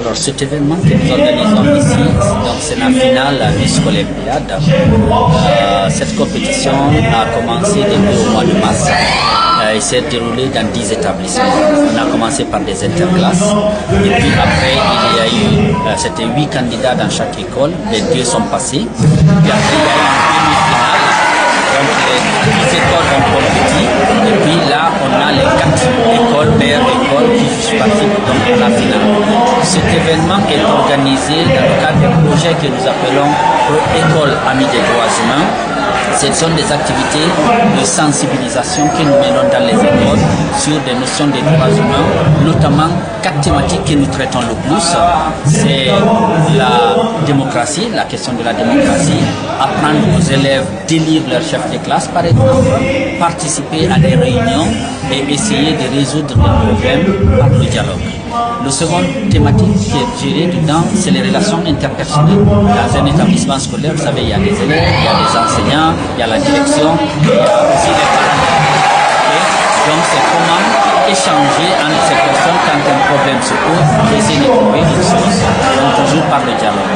Alors cet événement que nous organisons ici, donc c'est la finale Miss Olympiade. Cette compétition a commencé depuis au mois de mars. Il s'est déroulé dans 10 établissements. On a commencé par des interclasses. Et puis après, il y a eu, c'était 8 candidats dans chaque école. Les 2 sont passés. Puis après, il y a eu une demi-finale. Donc les écoles ont compétit. Et puis là, on a les 4 écoles, meilleures écoles qui participent donc à la finale. Cet événement est organisé dans le cadre d'un projet que nous appelons École Amis des droits humains. Ce sont des activités de sensibilisation que nous menons dans les écoles sur des notions des droits humains, notamment 4 thématiques que nous traitons le plus. C'est la démocratie, la question de la démocratie, apprendre aux élèves d'élire leur chef de classe par exemple, participer à des réunions et essayer de résoudre des problèmes par le dialogue. Le second thématique qui est gérée dedans, c'est les relations interpersonnelles. Dans un établissement scolaire, vous savez, il y a des élèves, il y a des enseignants, il y a la direction, il y a aussi les parents. Donc c'est comment échanger entre ces personnes quand un problème se pose, essayer de trouver une solution, donc toujours par le dialogue.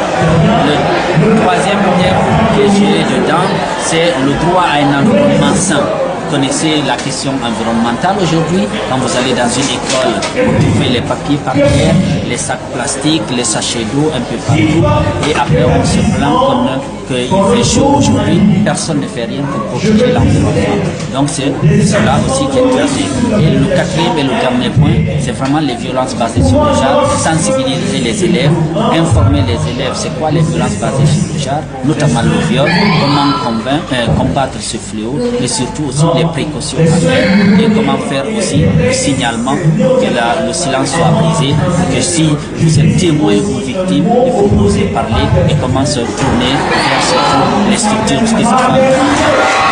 Le troisième thème qui est géré dedans, c'est le droit à un environnement sain. Vous connaissez la question environnementale aujourd'hui. Quand vous allez dans une école, vous trouvez les papiers par terre, les sacs plastiques, les sachets d'eau un peu partout. Et après, on se plaint qu'il fait chaud aujourd'hui. Personne ne fait rien pour protéger l'environnement. Donc c'est cela aussi qui est classé. Et le quatrième et le dernier point, c'est vraiment les violences basées sur le genre, sensibiliser les élèves, informer les élèves c'est quoi les violences basées sur le genre, notamment le viol, comment combattre ce fléau, mais surtout aussi les précautions à faire et comment faire aussi le signalement pour que le silence soit brisé, que si vous êtes témoin ou victime, il faut oser parler et comment se tourner vers surtout les structures qui se font.